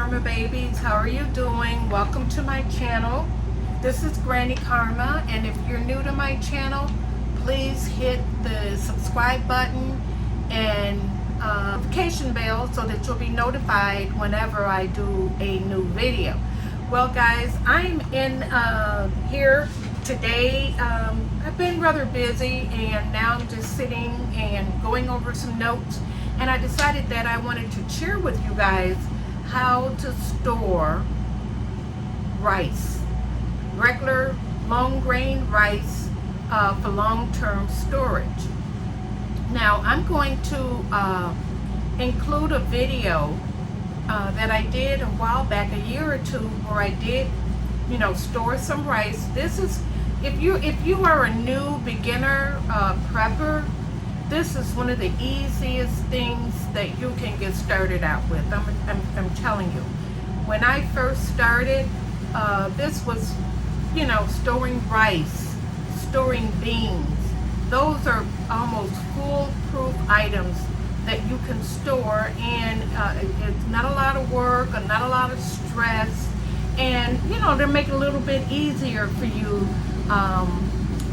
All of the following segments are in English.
Karma babies, how are you doing? Welcome to my channel. This is Granny Karma, and if you're new to my channel, please hit the subscribe button and notification bell so that you'll be notified whenever I do a new video. Well guys, I'm in here today. I've been rather busy, and now I'm just sitting and going over some notes, and I decided that I wanted to share with you guys how to store rice, regular long grain rice, for long-term storage. Now I'm going to include a video that I did a while back, a year or two, where I did, store some rice. This is if you are a new beginner prepper, this is one of the easiest things that you can get started out with. I'm telling you. When I first started, this was, storing rice, storing beans. Those are almost foolproof items that you can store, and it's not a lot of work or not a lot of stress, and they make it a little bit easier for you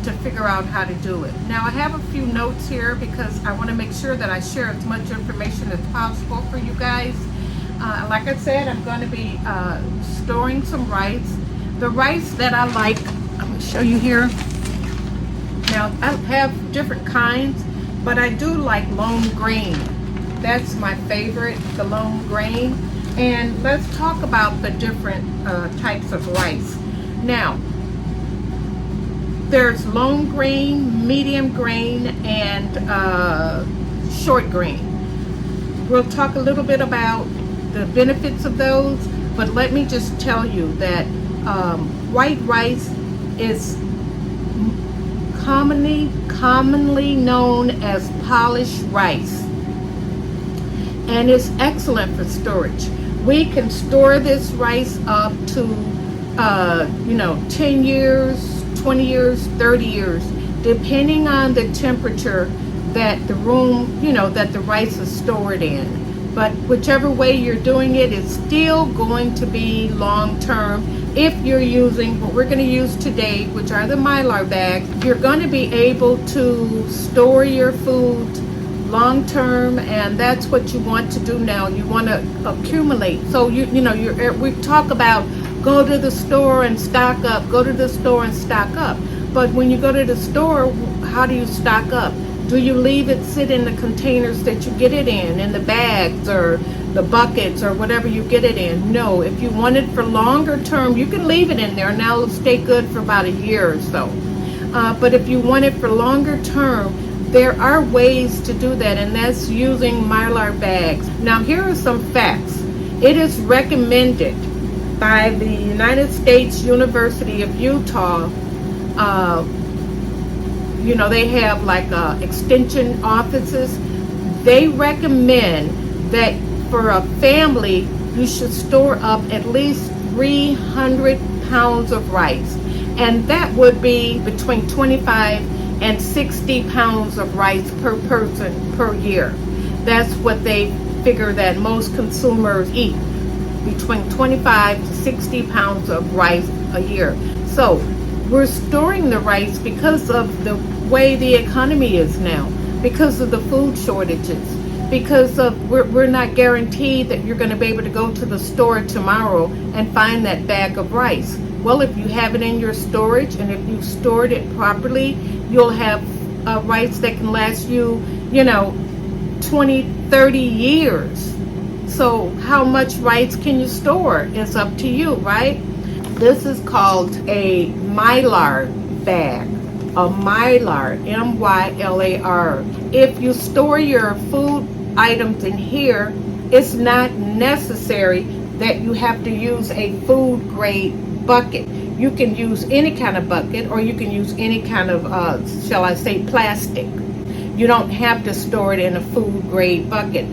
to figure out how to do it. Now I have a few notes here because I want to make sure that I share as much information as possible for you guys. Like I said, I'm going to be storing some rice. The rice that I like, I'm going to show you here. Now I have different kinds, but I do like long grain. That's my favorite, the long grain. And let's talk about the different types of rice. Now, there's long grain, medium grain, and short grain. We'll talk a little bit about the benefits of those, but let me just tell you that white rice is commonly known as polished rice, and it's excellent for storage. We can store this rice up to 10 years, 20 years, 30 years, depending on the temperature that the room, that the rice is stored in. But whichever way you're doing it, it's still going to be long term. If you're using what we're going to use today, which are the Mylar bags, you're going to be able to store your food long term, and that's what you want to do now. You want to accumulate. So we talk about go to the store and stock up, go to the store and stock up. But when you go to the store, how do you stock up? Do you leave it sit in the containers that you get it in the bags or the buckets or whatever you get it in? No, if you want it for longer term, you can leave it in there. Now it'll stay good for about a year or so. But if you want it for longer term, there are ways to do that, and that's using Mylar bags. Now here are some facts. It is recommended by the United States University of Utah. They have like extension offices. They recommend that for a family, you should store up at least 300 pounds of rice. And that would be between 25 and 60 pounds of rice per person per year. That's what they figure that most consumers eat, between 25 to 60 pounds of rice a year. So we're storing the rice because of the way the economy is now, because of the food shortages, because of we're not guaranteed that you're going to be able to go to the store tomorrow and find that bag of rice. Well, if you have it in your storage, and if you stored it properly, you'll have rice that can last you 20, 30 years. So how much rice can you store? It's up to you, right? This is called a Mylar bag. A Mylar, M-Y-L-A-R. If you store your food items in here, it's not necessary that you have to use a food grade bucket. You can use any kind of bucket, or you can use any kind of, shall I say, plastic. You don't have to store it in a food grade bucket.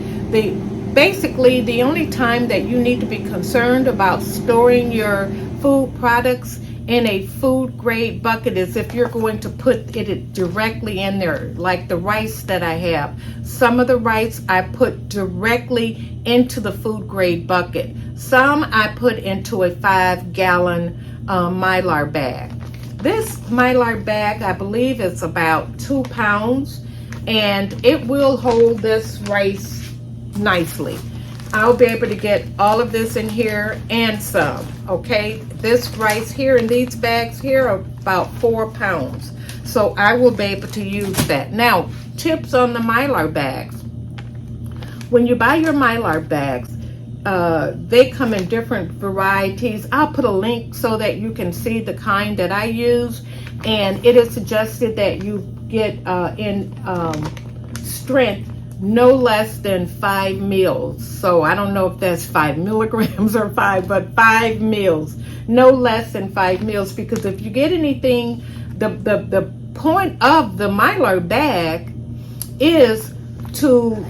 Basically, the only time that you need to be concerned about storing your food products in a food grade bucket as if you're going to put it directly in there, like the rice that I have. Some of the rice I put directly into the food grade bucket. Some I put into a 5-gallon Mylar bag. This Mylar bag, I believe, is about 2 pounds, and it will hold this rice nicely. I'll be able to get all of this in here and some, okay? This rice here in these bags here are about 4 pounds. So I will be able to use that. Now, tips on the Mylar bags. When you buy your Mylar bags, they come in different varieties. I'll put a link so that you can see the kind that I use. And it is suggested that you get in strength no less than 5 mils. So I don't know if that's 5 milligrams or 5, but 5 mils. No less than 5 mils, because if you get anything, the point of the Mylar bag is to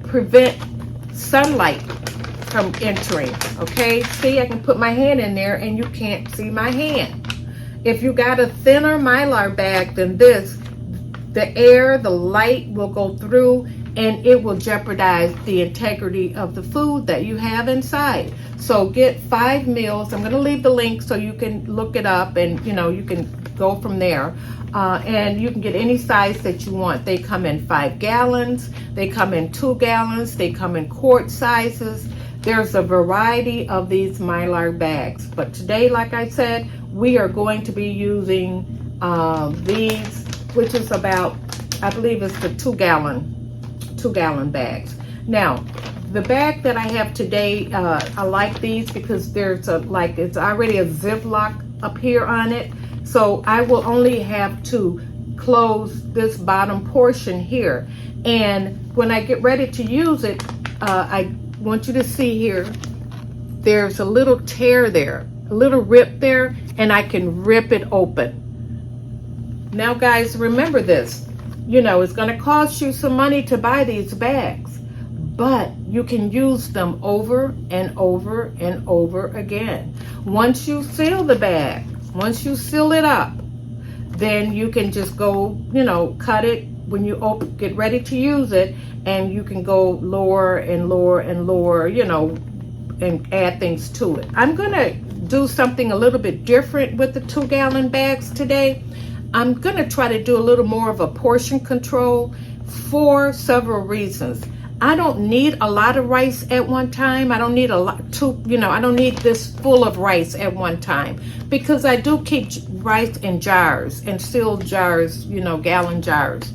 prevent sunlight from entering, okay? See, I can put my hand in there and you can't see my hand. If you got a thinner Mylar bag than this, the air, the light will go through and it will jeopardize the integrity of the food that you have inside. So get 5 mils. I'm going to leave the link so you can look it up, and you can go from there. And you can get any size that you want. They come in 5 gallons, they come in 2 gallons, they come in quart sizes. There's a variety of these Mylar bags. But today, like I said, we are going to be using these, which is about, I believe it's the 2 gallon bags. Now, the bag that I have today, I like these because there's it's already a Ziploc up here on it. So I will only have to close this bottom portion here. And when I get ready to use it, I want you to see here, there's a little tear there, a little rip there, and I can rip it open. Now guys, remember this, it's going to cost you some money to buy these bags, but you can use them over and over and over again. Once you seal the bag, once you seal it up, then you can just go, cut it when you get ready to use it, and you can go lower and lower and lower, and add things to it. I'm going to do something a little bit different with the 2 gallon bags today. I'm going to try to do a little more of a portion control for several reasons. I don't need a lot of rice at one time. I don't need I don't need this full of rice at one time, because I do keep rice in jars, and sealed jars, gallon jars.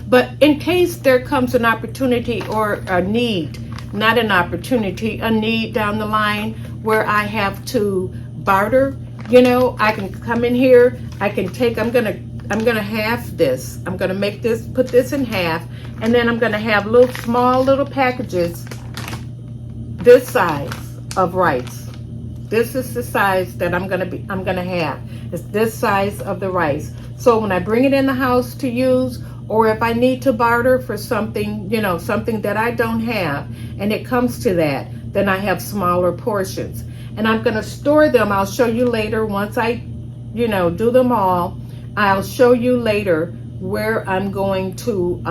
But in case there comes an opportunity or a need, not an opportunity, a need down the line where I have to barter, I can come in here, I can take, I'm gonna half this. I'm gonna put this in half, and then I'm gonna have small little packages this size of rice. This is the size that I'm gonna have. It's this size of the rice. So when I bring it in the house to use, or if I need to barter for something, something that I don't have, and it comes to that, then I have smaller portions. And I'm going to store them. I'll show you later once I, do them all. I'll show you later where I'm going to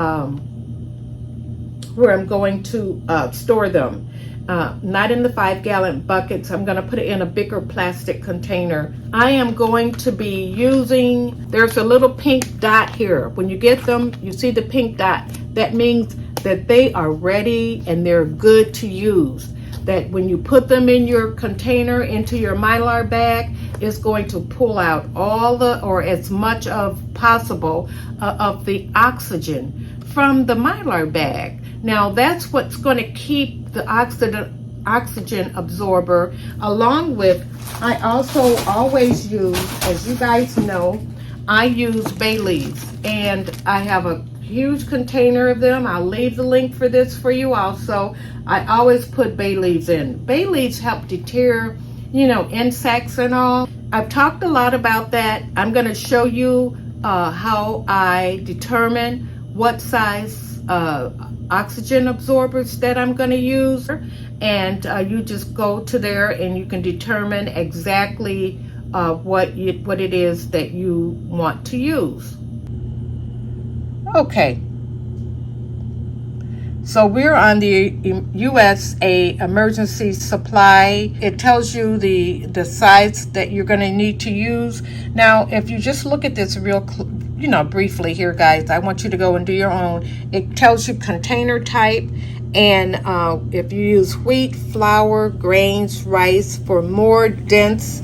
store them. Not in the 5 gallon buckets. I'm going to put it in a bigger plastic container. I am going to be using, there's a little pink dot here. When you get them, you see the pink dot. That means that they are ready and they're good to use. That when you put them in your container, into your Mylar bag, it's going to pull out or as much of possible of the oxygen from the Mylar bag. Now that's what's going to keep the oxygen absorber, along with, I also always use, as you guys know, I use bay leaves, and I have a huge container of them. I'll leave the link for this for you also. I always put bay leaves in. Bay leaves help deter, insects and all. I've talked a lot about that. I'm going to show you how I determine what size oxygen absorbers that I'm going to use, and you just go to there and you can determine exactly what it is that you want to use. Okay, so we're on the USA emergency supply. It tells you the size that you're going to need to use. Now, if you just look at this real briefly here, guys, I want you to go and do your own. It tells you container type, and if you use wheat, flour, grains, rice for more dense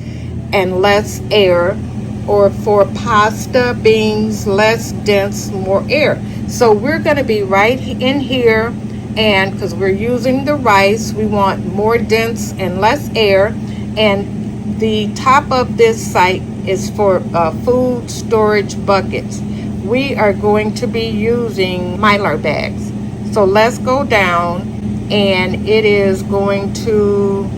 and less air, or for pasta, beans, less dense, more air. So we're going to be right in here, and because we're using the rice, we want more dense and less air. And the top of this site is for food storage buckets. We are going to be using Mylar bags. So let's go down, and it is going to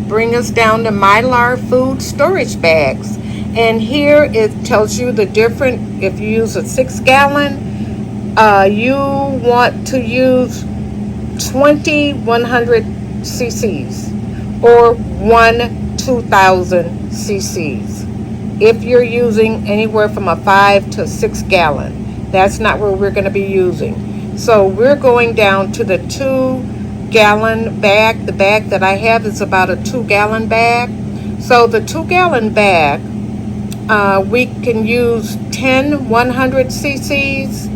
bring us down to Mylar food storage bags. And here it tells you the different, if you use a 6-gallon, you want to use 20 100 cc's or 1 2000 cc's. If you're using anywhere from a 5 to 6 gallon, that's not what we're going to be using. So we're going down to the 2-gallon bag. The bag that I have is about a 2-gallon bag. So the 2-gallon bag, we can use 10 100 cc's,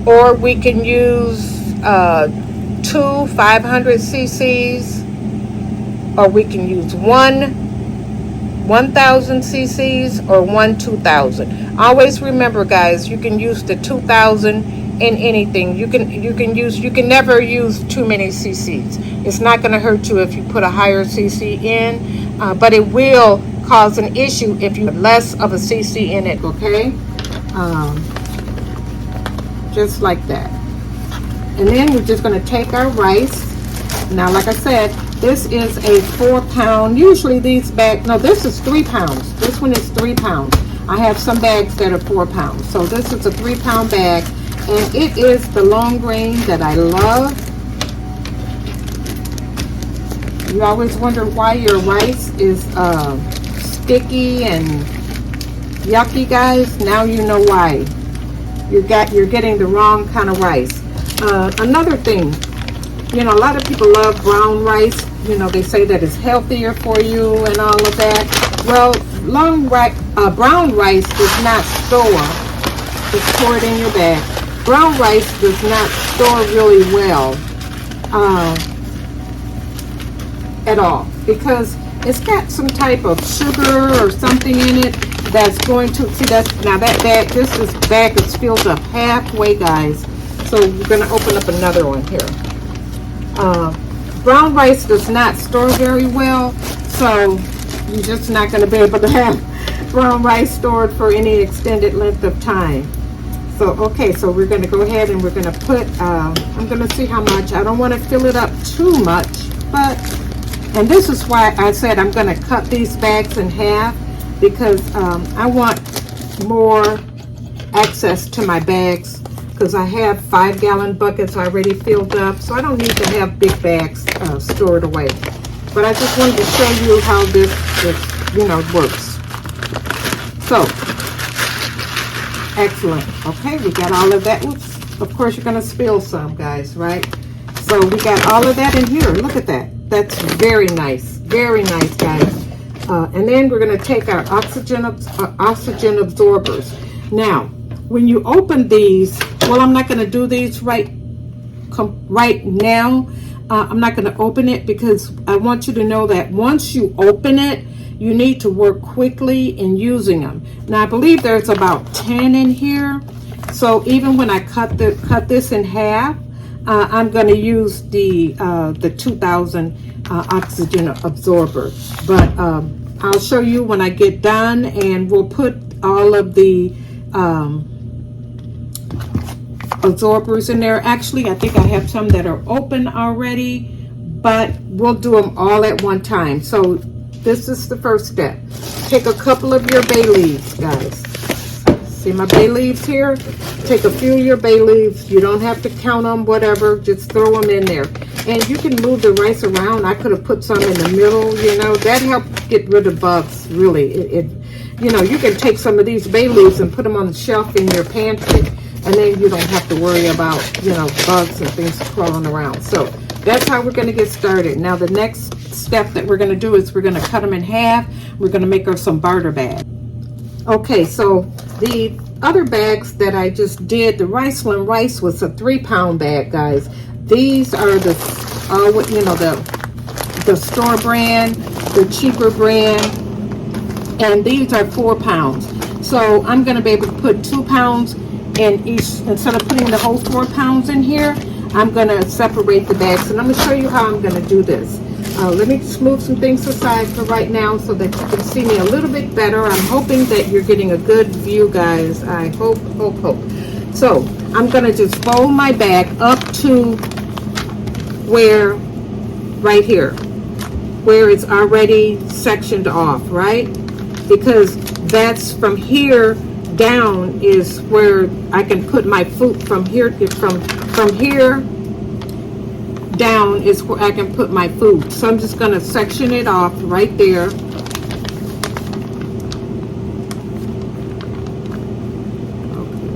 or we can use 2 500 cc's, or we can use 1000 cc's or 1 2000. Always remember, guys, you can use the 2000 in anything. You can never use too many cc's. It's not going to hurt you if you put a higher cc in, but it will cause an issue if you have less of a cc in it. Okay, just like that. And then we're just going to take our rice. Now, like I said, this is a 4-pound. Usually these bags, no, this is 3 pounds. This one is 3 pounds. I have some bags that are 4 pounds. So this is a 3-pound bag, and it is the long grain that I love. You always wonder why your rice is sticky and yucky, guys. Now you know why. You're getting the wrong kind of rice. Another thing, a lot of people love brown rice. They say that it's healthier for you and all of that. Well, brown rice does not store. Just pour it in your bag. Brown rice does not store really well at all, because it's got some type of sugar or something in it that's going to, that bag, this bag is filled up halfway, guys. So we're going to open up another one here. Brown rice does not store very well, so you're just not going to be able to have brown rice stored for any extended length of time. So, okay, so we're going to go ahead and we're going to put, I'm going to see how much. I don't want to fill it up too much, but, and this is why I said I'm going to cut these bags in half, because I want more access to my bags, because I have 5-gallon buckets already filled up, so I don't need to have big bags stored away. But I just wanted to show you how this works. So, excellent. Okay, we got all of that. Oops. Of course, you're going to spill some, guys, right? So we got all of that in here. Look at that. That's very nice, guys. And then we're going to take our oxygen absorbers. Now, when you open these, well, I'm not going to do these right now. I'm not going to open it, because I want you to know that once you open it, you need to work quickly in using them. Now, I believe there's about 10 in here. So even when I cut this in half, I'm going to use the 2000 oxygen absorber. But I'll show you when I get done, and we'll put all of the absorbers in there. Actually, I think I have some that are open already, but we'll do them all at one time. So this is the first step. Take a couple of your bay leaves, guys. See my bay leaves here? Take a few of your bay leaves. You don't have to count them, whatever. Just throw them in there. And you can move the rice around. I could have put some in the middle, you know. That helps get rid of bugs, really. You know, you can take some of these bay leaves and put them on the shelf in your pantry. And then you don't have to worry about, you know, bugs and things crawling around. So that's how we're going to get started. Now the next step that we're going to do is we're going to cut them in half. We're going to make her some barter bags. Okay, so the other bags that I just did, the Riceland rice was a 3-pound bag, guys. These are the, you know, the store brand, the cheaper brand, and these are 4 pounds. So I'm going to be able to put 2 pounds in each. Instead of putting the whole 4 pounds in here, I'm going to separate the bags, and I'm going to show you how I'm going to do this. Let me just move some things aside for right now so that you can see me a little bit better. I'm hoping that you're getting a good view, guys. I hope. So I'm going to just fold my bag up to where, right here, where it's already sectioned off, right? Because that's from here down is where I can put my food. From here down is where I can put my food. So I'm just going to section it off right there. Okay.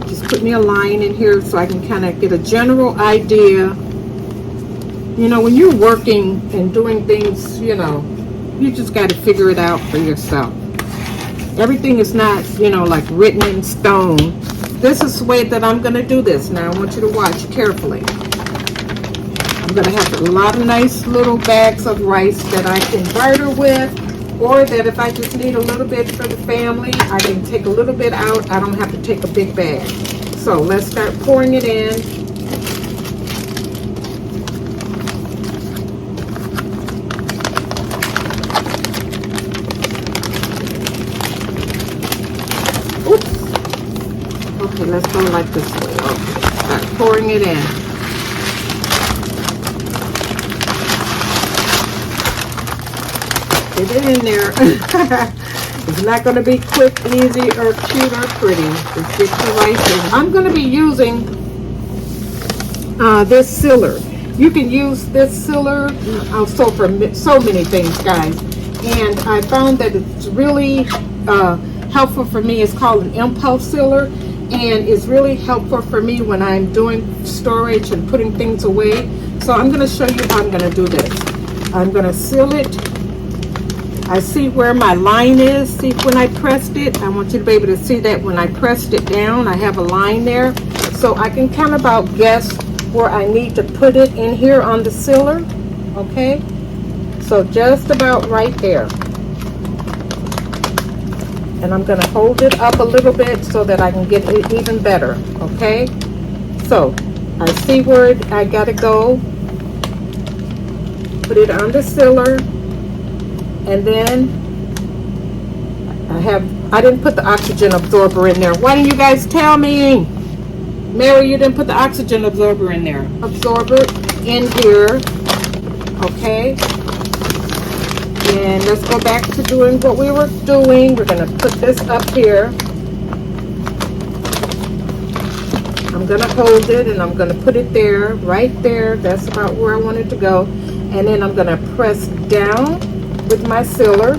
Just put me a line in here so I can kind of get a general idea. You know, when you're working and doing things, you know, you just got to figure it out for yourself. Everything is not, you know, like written in stone. This is the way that I'm going to do this. Now I want you to watch carefully. I'm going to have a lot of nice little bags of rice that I can barter with, or that if I just need a little bit for the family, I can take a little bit out. I don't have to take a big bag. So let's start pouring it in. Oops. Okay, let's go like this way. Okay, start pouring it in. Get it in there. It's not going to be quick, easy, or cute, or pretty. Just get the rice in. I'm going to be using this sealer. You can use this sealer also for so many things, guys. And I found that it's really helpful for me. It's called an impulse sealer, and it's really helpful for me when I'm doing storage and putting things away. So I'm going to show you how I'm going to do this. I'm going to seal it. I see where my line is. See when I pressed it? I want you to be able to see that when I pressed it down, I have a line there. So I can kind of about guess where I need to put it in here on the sealer. Okay? So just about right there. And I'm going to hold it up a little bit so that I can get it even better. Okay? So I see where I got to go. Put it on the sealer. And then I didn't put the oxygen absorber in there. Why didn't you guys tell me? Mary, you didn't put the oxygen absorber in there. Absorber in here. Okay. And let's go back to doing what we were doing. We're going to put this up here. I'm going to hold it and I'm going to put it there, right there. That's about where I want it to go. And then I'm going to press down with my sealer.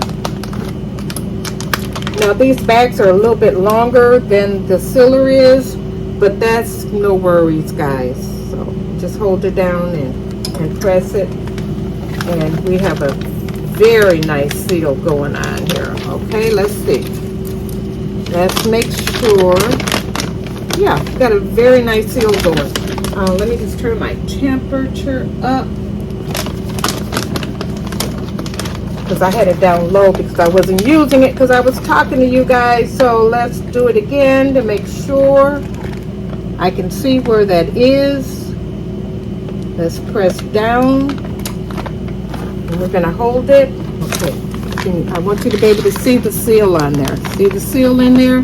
Now these bags are a little bit longer than the sealer is, but that's no worries, guys. So just hold it down and press it, and we have a very nice seal going on here. Okay, let's see. Let's make sure. Yeah, got a very nice seal going. Let me just turn my temperature up, because I had it down low because I wasn't using it because I was talking to you guys. So let's do it again to make sure I can see where that is. Let's press down and we're going to hold it. Okay, I want you to be able to see the seal on there. See the seal in there?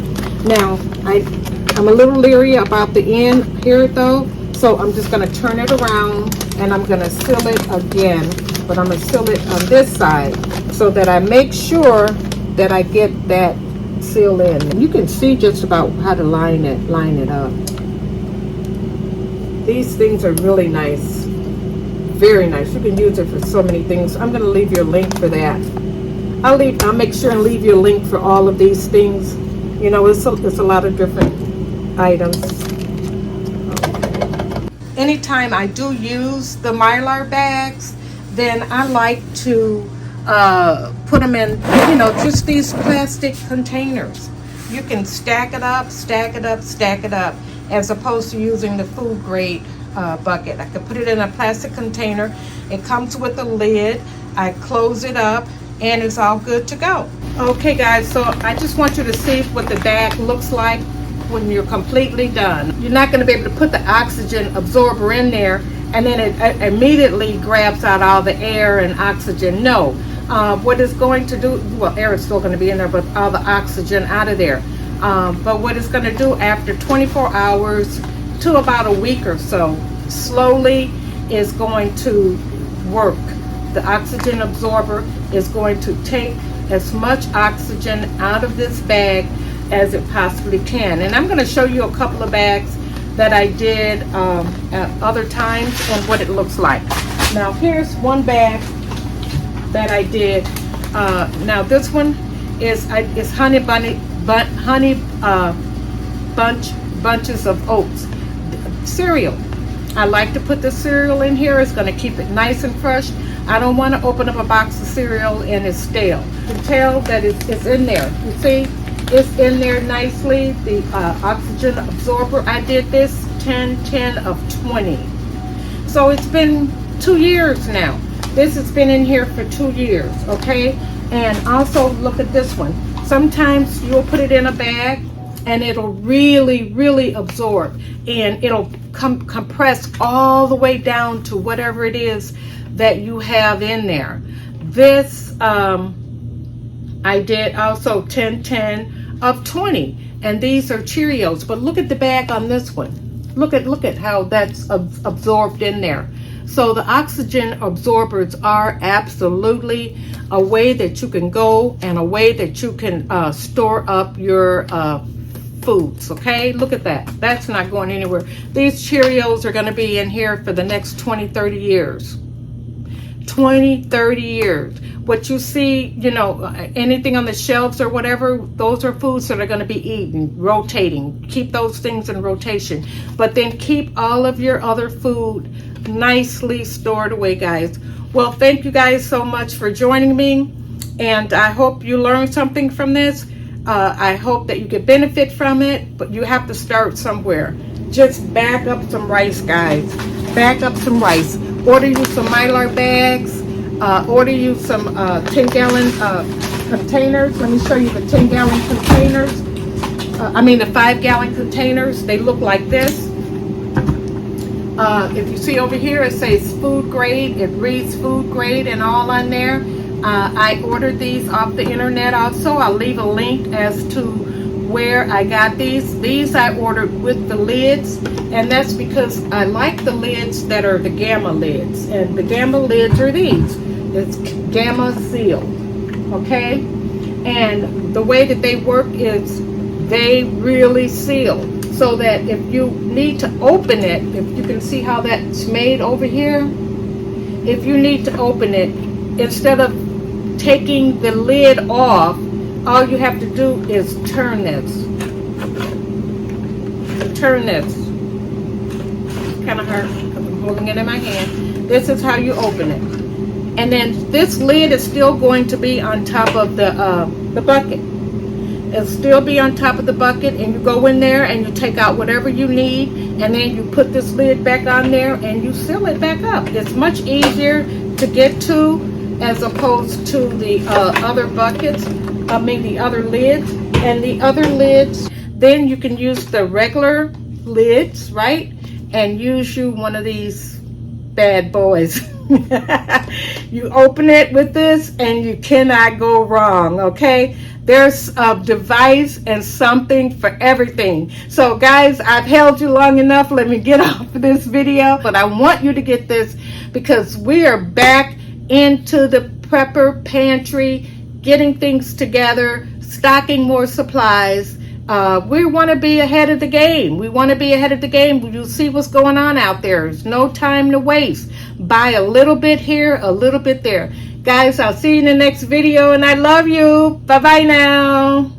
Now I'm a little leery about the end here though, so I'm just going to turn it around and I'm going to seal it again. But I'm going to seal it on this side so that I make sure that I get that seal in. You can see just about how to line it up. These things are really nice, very nice. You can use it for so many things. I'm going to leave your link for that. I'll make sure and leave your link for all of these things. You know, it's a lot of different items. Okay. Anytime I do use the Mylar bags, then I like to put them in, you know, just these plastic containers. You can stack it up, stack it up, stack it up, as opposed to using the food grade bucket. I could put it in a plastic container. It comes with a lid. I close it up and it's all good to go. Okay guys, so I just want you to see what the bag looks like when you're completely done. You're not going to be able to put the oxygen absorber in there and then it immediately grabs out all the air and oxygen. No, what it's going to do, well, air is still going to be in there, but all the oxygen out of there. But what it's going to do after 24 hours to about a week or so, slowly is going to work. The oxygen absorber is going to take as much oxygen out of this bag as it possibly can. And I'm going to show you a couple of bags that I did at other times and what it looks like. Now here's one bag that I did. Now this one is honey bunches of oats cereal. I like to put the cereal in here. It's going to keep it nice and fresh. I don't want to open up a box of cereal and it's stale. You can tell that it's in there. You see, it's in there nicely. The oxygen absorber, I did this 10 of 20. So it's been 2 years now. This has been in here for 2 years, okay? And also look at this one. Sometimes you'll put it in a bag and it'll really absorb and it'll compress all the way down to whatever it is that you have in there. This I did also 10 of 20, and these are Cheerios. But look at the bag on this one. Look at how that's absorbed in there. So the oxygen absorbers are absolutely a way that you can go and a way that you can store up your foods. Okay, look at that. That's not going anywhere. These Cheerios are going to be in here for the next 20-30 years. 20-30 years. What you see, you know, anything on the shelves or whatever, those are foods that are going to be eaten, rotating. Keep those things in rotation, but then keep all of your other food nicely stored away, guys. Well, thank you guys so much for joining me, and I hope you learned something from this. I hope that you get benefit from it, but you have to start somewhere. Just back up some rice, guys. Back up some rice. Order you some Mylar bags. Order you some 10-gallon containers. Let me show you the 10-gallon containers. The 5-gallon containers. They look like this. If you see over here, it says food grade. It reads food grade and all on there. I ordered these off the internet also. I'll leave a link as to where I got these. These I ordered with the lids, and that's because I like the lids that are the gamma lids, and the gamma lids are these. It's gamma seal, okay? And the way that they work is they really seal, so that if you need to open it, if you can see how that's made over here, if you need to open it, instead of taking the lid off, all you have to do is turn this. Turn this. It's kind of hard because I'm holding it in my hand. This is how you open it. And then this lid is still going to be on top of the bucket. It'll still be on top of the bucket, and you go in there and you take out whatever you need, and then you put this lid back on there and you seal it back up. It's much easier to get to as opposed to the other buckets. The other lids. And the other lids, then you can use the regular lids, right? And use you one of these bad boys. You open it with this and you cannot go wrong, okay? There's a device and something for everything. So guys, I've held you long enough. Let me get off of this video. But I want you to get this because we are back into the prepper pantry, getting things together stocking more supplies. We want to be ahead of the game. We want to be ahead of the game. You'll see what's going on out there. There's no time to waste. Buy a little bit here, a little bit there. Guys, I'll see you in the next video, and I love you. Bye-bye now.